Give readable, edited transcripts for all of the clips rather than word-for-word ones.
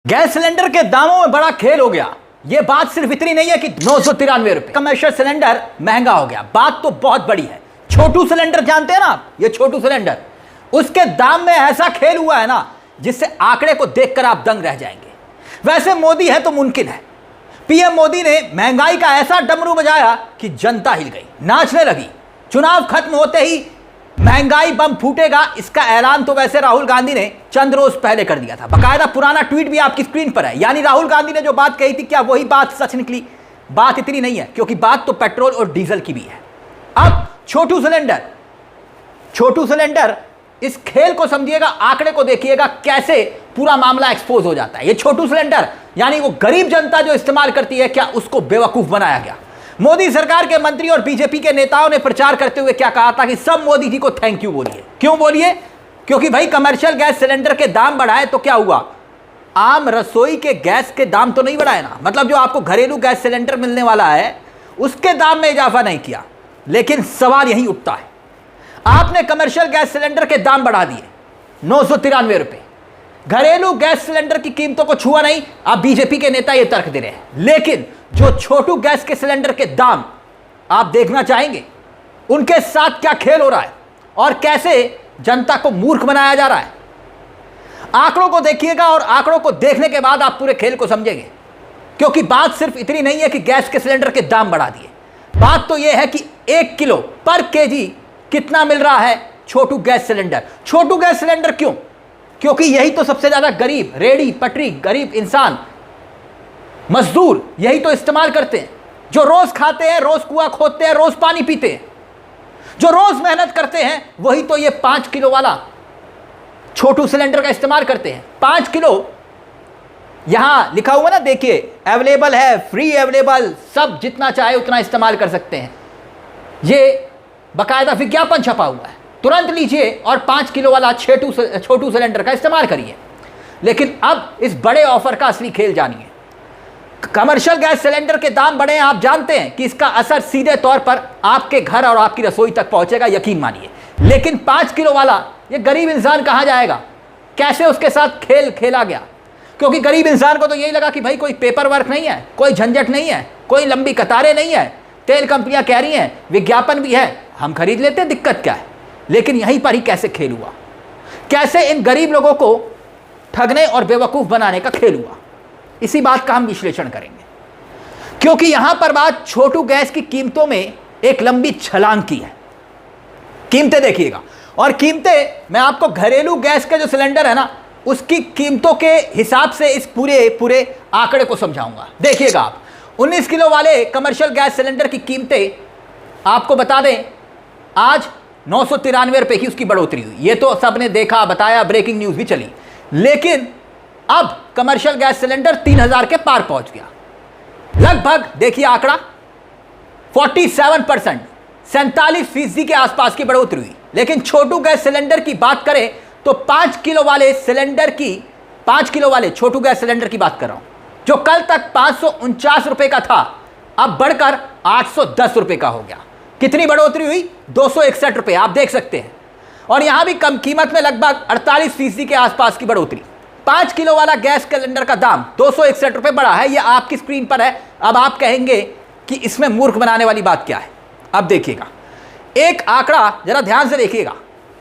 Gas cylinder के दामों में बड़ा खेल हो गया। यह बात सिर्फ इतनी नहीं है कि 993 रुपए कमर्शियल सिलेंडर महंगा हो गया, बात तो बहुत बड़ी है। छोटू सिलेंडर जानते हैं ना आप, ये छोटू सिलेंडर, उसके दाम में ऐसा खेल हुआ है ना जिससे आंकड़े को देखकर आप दंग रह जाएंगे। वैसे मोदी है तो मुमकिन है। पीएम मोदी ने महंगाई का ऐसा डमरू बजाया कि जनता हिल गई, नाचने लगी। चुनाव खत्म होते ही महंगाई बम फूटेगा, इसका ऐलान तो वैसे राहुल गांधी ने चंद रोज पहले कर दिया था। बकायदा पुराना ट्वीट भी आपकी स्क्रीन पर है। यानी राहुल गांधी ने जो बात कही थी, क्या वही बात सच निकली? बात इतनी नहीं है, क्योंकि बात तो पेट्रोल और डीजल की भी है। अब छोटू सिलेंडर, इस खेल को समझिएगा, आंकड़े को देखिएगा कैसे पूरा मामला एक्सपोज हो जाता है। ये छोटू सिलेंडर यानी वो गरीब जनता जो इस्तेमाल करती है, क्या उसको बेवकूफ बनाया गया? मोदी सरकार के मंत्री और बीजेपी के नेताओं ने प्रचार करते हुए क्या कहा था कि सब मोदी जी को थैंक यू बोलिए। क्यों बोलिए? क्योंकि भाई कमर्शियल गैस सिलेंडर के दाम बढ़ाए तो क्या हुआ? आम रसोई के गैस के दाम तो नहीं बढ़ाए ना, मतलब जो आपको घरेलू गैस सिलेंडर मिलने वाला है उसके दाम में इजाफा नहीं किया। लेकिन सवाल यही उठता है, आपने कमर्शियल गैस सिलेंडर के दाम बढ़ा दिए 993 रुपए, घरेलू गैस सिलेंडर की कीमतों को छुआ नहीं। अब बीजेपी के नेता ये तर्क दे रहे हैं, लेकिन जो छोटू गैस के सिलेंडर के दाम आप देखना चाहेंगे, उनके साथ क्या खेल हो रहा है और कैसे जनता को मूर्ख बनाया जा रहा है। आंकड़ों को देखिएगा और आंकड़ों को देखने के बाद आप पूरे खेल को समझेंगे। क्योंकि बात सिर्फ इतनी नहीं है कि गैस के सिलेंडर के दाम बढ़ा दिए, बात तो यह है कि 1 किलो पर केजी कितना मिल रहा है छोटू गैस सिलेंडर। छोटू गैस सिलेंडर क्यों? क्योंकि यही तो सबसे ज्यादा गरीब, रेडी पटरी गरीब इंसान, मजदूर यही तो इस्तेमाल करते हैं, जो रोज खाते हैं, रोज कुआं खोदते हैं, रोज पानी पीते हैं, जो रोज मेहनत करते हैं, वही तो ये 5 किलो वाला छोटू सिलेंडर का इस्तेमाल करते हैं। 5 किलो यहां लिखा हुआ ना, देखिए अवेलेबल है, फ्री अवेलेबल, सब जितना चाहे उतना इस्तेमाल कर सकते हैं। ये बाकायदा विज्ञापन छपा हुआ है, तुरंत लीजिए और 5 किलो वाला छोटू सिलेंडर का इस्तेमाल करिए। लेकिन अब इस बड़े ऑफर का असली खेल जानिए। कमर्शियल गैस सिलेंडर के दाम बढ़े हैं, आप जानते हैं कि इसका असर सीधे तौर पर आपके घर और आपकी रसोई तक पहुंचेगा, यकीन मानिए। लेकिन 5 किलो वाला ये गरीब इंसान कहां जाएगा? कैसे उसके साथ खेल खेला गया? क्योंकि गरीब इंसान को तो यही लगा कि भाई कोई पेपर वर्क नहीं है, कोई झंझट नहीं है, कोई लंबी कतारें नहीं है, तेल कंपनियां कह रही हैं, विज्ञापन भी है, हम खरीद लेते हैं, दिक्कत क्या है? लेकिन यहीं पर ही कैसे खेल हुआ, कैसे इन गरीब लोगों को ठगने और बेवकूफ बनाने का खेल हुआ, इसी बात का हम विश्लेषण करेंगे। क्योंकि यहां पर बात छोटू गैस की कीमतों में एक लंबी छलांग की है। कीमतें देखिएगा, और कीमतें मैं आपको घरेलू गैस के जो सिलेंडर है ना, उसकी कीमतों के हिसाब से इस पूरे आंकड़े को समझाऊंगा। देखिएगा आप, 19 किलो वाले कमर्शियल गैस सिलेंडर की कीमतें आपको बता दें, आज 993 रुपए की उसकी बढ़ोतरी हुई। ये तो सबने देखा, बताया, ब्रेकिंग न्यूज भी चली। लेकिन अब कमर्शियल गैस सिलेंडर 3000 के पार पहुंच गया। लगभग देखिए आंकड़ा 47%, 47% के आसपास की बढ़ोतरी हुई। लेकिन छोटू गैस सिलेंडर की बात करें तो 5 किलो वाले सिलेंडर की, 5 किलो वाले छोटू गैस सिलेंडर की बात कर रहा हूं, जो कल तक 549 रुपए का था, अब बढ़कर 810 रुपए का हो गया। कितनी बढ़ोतरी हुई? 261 रुपए, आप देख सकते हैं। और यहां भी कम कीमत में लगभग 48% के आसपास की बढ़ोतरी। 5 किलो वाला गैस सिलेंडर का दाम 261 रुपए बढ़ा है, यह आपकी स्क्रीन पर है। अब आप कहेंगे कि इसमें मूर्ख बनाने वाली बात क्या है? अब देखिएगा एक आंकड़ा, जरा ध्यान से देखिएगा।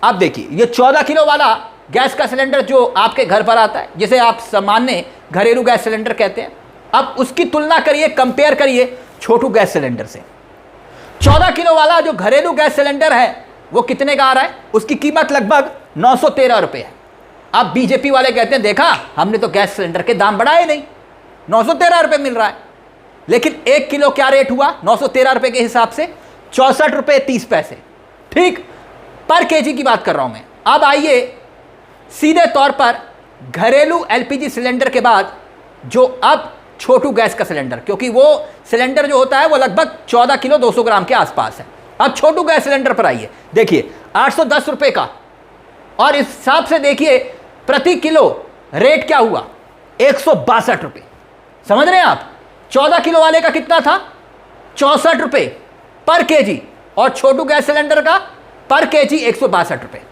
अब देखिए, ये 14 किलो वाला गैस का सिलेंडर जो आपके घर पर आता है, जिसे आप सामान्य घरेलू गैस सिलेंडर कहते हैं, अब उसकी तुलना करिए, कंपेयर करिए छोटू गैस सिलेंडर से। 14 किलो वाला जो घरेलू गैस सिलेंडर है वो कितने का आ रहा है? उसकी कीमत लगभग 913 रुपए है। अब बीजेपी वाले कहते हैं, देखा हमने तो गैस सिलेंडर के दाम बढ़ाए नहीं, 913 रुपए मिल रहा है। लेकिन 1 किलो क्या रेट हुआ 913 रुपए के हिसाब से? 64 रुपए 30 पैसे, ठीक, पर केजी की बात कर रहा हूं मैं। अब आइए सीधे तौर पर घरेलू एलपीजी सिलेंडर के बाद जो अब छोटू गैस का सिलेंडर, क्योंकि वो सिलेंडर जो होता है वो लगभग 14 किलो 200 ग्राम के आसपास है। अब छोटू गैस सिलेंडर पर आइए, देखिए 810 रुपए का, और इस हिसाब से देखिए प्रति किलो रेट क्या हुआ? 162 रुपए। समझ रहे हैं आप? 14 किलो वाले का कितना था? 64 रुपए पर केजी, और छोटू गैस सिलेंडर का पर केजी 162 रुपए।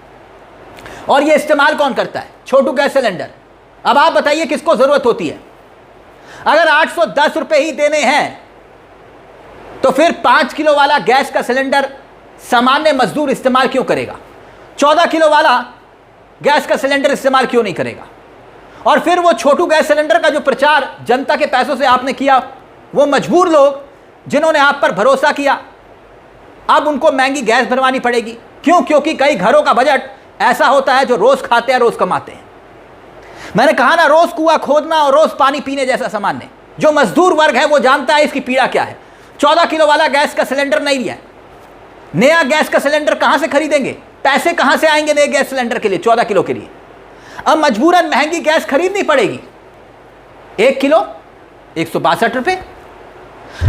और ये इस्तेमाल कौन करता है? छोटू गैस सिलेंडर अब आप बताइए किसको जरूरत होती है? अगर 810 रुपए ही देने हैं तो फिर 5 किलो वाला गैस का सिलेंडर सामान्य मजदूर इस्तेमाल क्यों करेगा? 14 किलो वाला गैस का सिलेंडर इस्तेमाल क्यों नहीं करेगा? और फिर वो छोटू गैस सिलेंडर का जो प्रचार जनता के पैसों से आपने किया, वो मजबूर लोग जिन्होंने आप पर भरोसा किया, अब उनको महंगी गैस भरवानी पड़ेगी। क्यों? क्योंकि कई घरों का बजट ऐसा होता है जो रोज खाते हैं, रोज कमाते हैं। मैंने कहा ना, रोज कुआं खोदना और रोज पानी पीने जैसा सामान्य। जो मजदूर वर्ग है वो जानता है इसकी पीड़ा क्या है। 14 किलो वाला गैस का सिलेंडर नहीं लिया, नया गैस का सिलेंडर कहां से खरीदेंगे? पैसे कहां से आएंगे नए गैस सिलेंडर के लिए, 14 किलो के लिए? अब मजबूरन महंगी गैस खरीदनी पड़ेगी। 1 किलो 162 रुपए।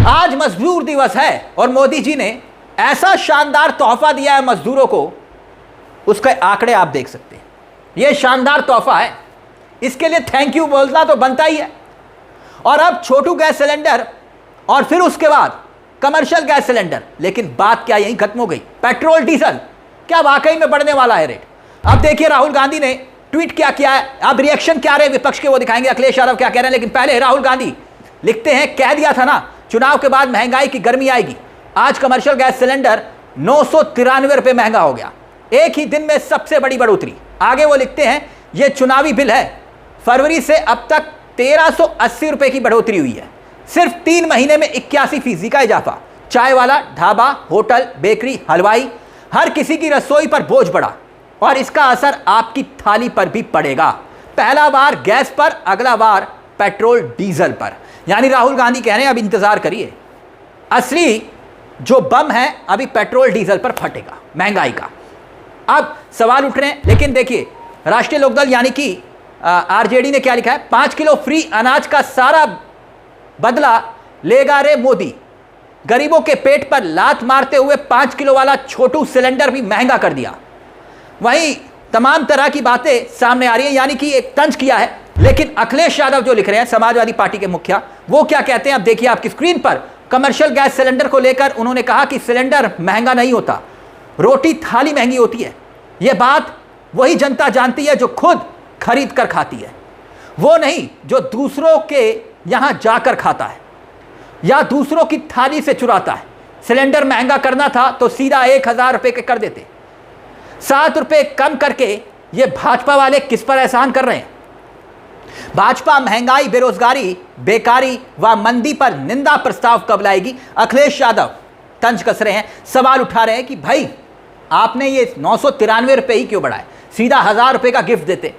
आज मजदूर दिवस है और मोदी जी ने ऐसा शानदार तोहफा दिया है मजदूरों को, उसके आंकड़े आप देख सकते हैं। यह शानदार तोहफा है, इसके लिए थैंक यू बोलना तो बनता ही है। और अब छोटू गैस सिलेंडर और फिर उसके बाद कमर्शियल गैस सिलेंडर। लेकिन बात क्या यहीं खत्म हो गई? पेट्रोल डीजल क्या वाकई में बढ़ने वाला है रेट? अब देखिए राहुल गांधी ने ट्वीट क्या किया है, अब रिएक्शन क्या रहे विपक्ष के वो दिखाएंगे, अखिलेश यादव क्या कह रहे हैं। लेकिन पहले राहुल गांधी लिखते हैं, कह दिया था ना चुनाव के बाद महंगाई की गर्मी आएगी। आज कमर्शियल गैस सिलेंडर 993 रुपए महंगा हो गया, एक ही दिन में सबसे बड़ी बढ़ोतरी। आगे वो लिखते हैं, यह चुनावी बिल है, फरवरी से अब तक 1380 रुपए की बढ़ोतरी हुई है, सिर्फ 3 महीने में 81% का इजाफा। चाय वाला, ढाबा, होटल, बेकरी, हलवाई, हर किसी की रसोई पर बोझ बढ़ा और इसका असर आपकी थाली पर भी पड़ेगा। पहला बार गैस पर, अगला बार पेट्रोल डीजल पर। यानी राहुल गांधी कह रहे हैं अब इंतजार करिए, असली जो बम है अभी पेट्रोल डीजल पर फटेगा महंगाई का। अब सवाल उठ रहे हैं, लेकिन देखिए राष्ट्रीय लोकदल यानी कि आरजेडी ने क्या लिखा है, 5 किलो फ्री अनाज का सारा बदला लेगा रे मोदी। गरीबों के पेट पर लात मारते हुए 5 किलो वाला छोटू सिलेंडर भी महंगा कर दिया। वहीं तमाम तरह की बातें सामने आ रही हैं, यानी कि एक तंज किया है। लेकिन अखिलेश यादव जो लिख रहे हैं, समाजवादी पार्टी के मुखिया, वो क्या कहते हैं अब देखिए आपकी स्क्रीन पर। कमर्शियल गैस सिलेंडर को लेकर उन्होंने कहा कि सिलेंडर महंगा नहीं होता, रोटी थाली महंगी होती है। यह बात वही जनता जानती है जो खुद खरीद कर खाती है, वो नहीं जो दूसरों के यहां जाकर खाता है या दूसरों की थाली से चुराता है। सिलेंडर महंगा करना था तो सीधा 1000 रुपए के कर देते। 7 रुपए कम करके ये भाजपा वाले किस पर एहसान कर रहे हैं? भाजपा महंगाई, बेरोजगारी, बेकारी व मंदी पर निंदा प्रस्ताव कब लाएगी? अखिलेश यादव तंज कस रहे हैं, सवाल उठा रहे हैं कि भाई आपने ये 993 रुपए ही क्यों बढ़ाए? सीधा 1000 रुपए का गिफ्ट देते,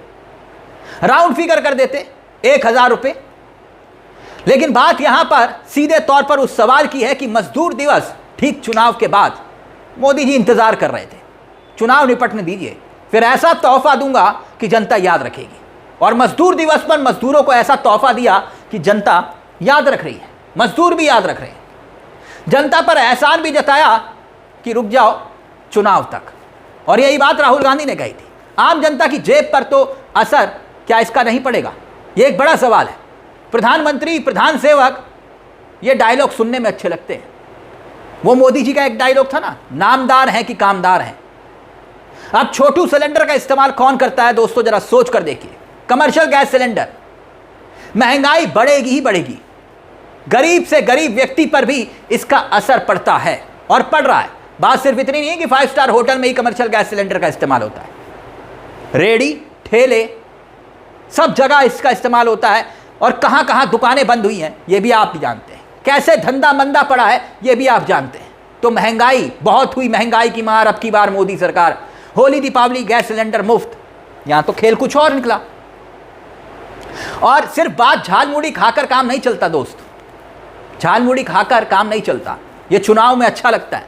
राउंड फिगर कर देते 1000 रुपए। लेकिन बात यहां पर सीधे तौर पर उस सवाल की है कि मजदूर दिवस ठीक चुनाव के बाद मोदी जी इंतजार कर रहे थे, चुनाव निपटने दीजिए, फिर ऐसा तोहफा दूंगा कि जनता याद रखेगी। और मजदूर दिवस पर मजदूरों को ऐसा तोहफा दिया कि जनता याद रख रही है, मजदूर भी याद रख रहे हैं। जनता पर एहसान भी जताया कि रुक जाओ चुनाव तक। और यही बात राहुल गांधी ने कही थी। आम जनता की जेब पर तो असर क्या इसका नहीं पड़ेगा? यह एक बड़ा सवाल है। प्रधानमंत्री, प्रधान सेवक, ये डायलॉग सुनने में अच्छे लगते हैं। वो मोदी जी का एक डायलॉग था ना, नामदार हैं कि कामदार हैं। अब छोटू सिलेंडर का इस्तेमाल कौन करता है दोस्तों, जरा सोच कर देखिए। कमर्शियल गैस सिलेंडर, महंगाई बढ़ेगी ही बढ़ेगी, गरीब से गरीब व्यक्ति पर भी इसका असर पड़ता है और पड़ रहा है। बात सिर्फ इतनी नहीं है कि 5 स्टार होटल में ही कमर्शियल गैस सिलेंडर का इस्तेमाल होता है, रेडी, ठेले, सब जगह इसका इस्तेमाल होता है। और कहां कहां दुकानें बंद हुई हैं ये भी आप जानते हैं, कैसे धंधा मंदा पड़ा है ये भी आप जानते हैं। तो महंगाई बहुत हुई, महंगाई की मार अब की बार मोदी सरकार। होली दीपावली गैस सिलेंडर मुफ्त, यहां तो खेल कुछ और निकला। और सिर्फ बात झाल मुड़ी खाकर काम नहीं चलता दोस्त, झाल मुड़ी खाकर काम नहीं चलता। ये चुनाव में अच्छा लगता है,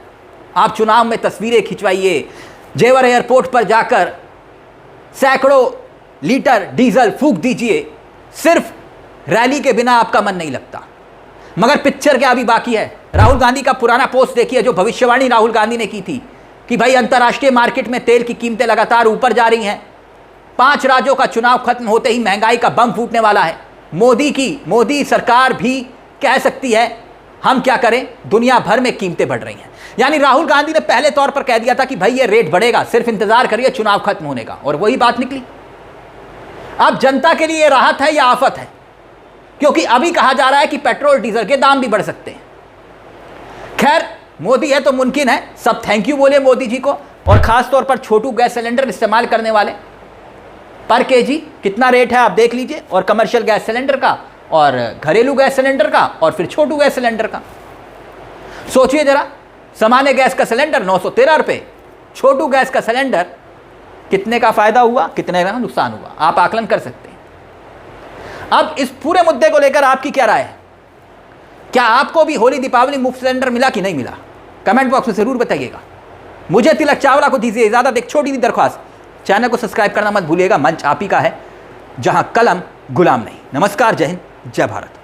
आप चुनाव में तस्वीरें खिंचवाइए, जेवर एयरपोर्ट पर जाकर सैकड़ों लीटर डीजल फूंक दीजिए, सिर्फ रैली के बिना आपका मन नहीं लगता। मगर पिक्चर क्या अभी बाकी है? राहुल गांधी का पुराना पोस्ट देखिए, जो भविष्यवाणी राहुल गांधी ने की थी कि भाई अंतर्राष्ट्रीय मार्केट में तेल की कीमतें लगातार ऊपर जा रही हैं, 5 राज्यों का चुनाव खत्म होते ही महंगाई का बम फूटने वाला है। मोदी सरकार भी कह सकती है हम क्या करें, दुनिया भर में कीमतें बढ़ रही हैं। यानी राहुल गांधी ने पहले तौर पर कह दिया था कि भाई ये रेट बढ़ेगा, सिर्फ इंतजार करिए चुनाव खत्म होने का, और वही बात निकली। अब जनता के लिए राहत है या आफत है? क्योंकि अभी कहा जा रहा है कि पेट्रोल डीजल के दाम भी बढ़ सकते हैं। खैर, मोदी है तो मुमकिन है, सब थैंक यू बोले मोदी जी को। और खास तौर पर छोटू गैस सिलेंडर इस्तेमाल करने वाले, पर केजी कितना रेट है आप देख लीजिए, और कमर्शियल गैस सिलेंडर का, और घरेलू गैस सिलेंडर का, और फिर छोटू गैस सिलेंडर का। सोचिए जरा, सामान्य गैस का सिलेंडर 913 रुपये, छोटू गैस का सिलेंडर कितने का फायदा हुआ, कितने का नुकसान हुआ, आप आकलन कर सकते हैं। अब इस पूरे मुद्दे को लेकर आपकी क्या राय है? क्या आपको भी होली दीपावली मुफ्त सिलेंडर मिला कि नहीं मिला? कमेंट बॉक्स में जरूर बताइएगा। मुझे तिलक चावला को दीजिए इजाजत। एक छोटी सी दरख्वास्त, चैनल को सब्सक्राइब करना मत भूलिएगा। मंच आप ही का है, जहां कलम गुलाम नहीं। नमस्कार, जय हिंद, जय भारत।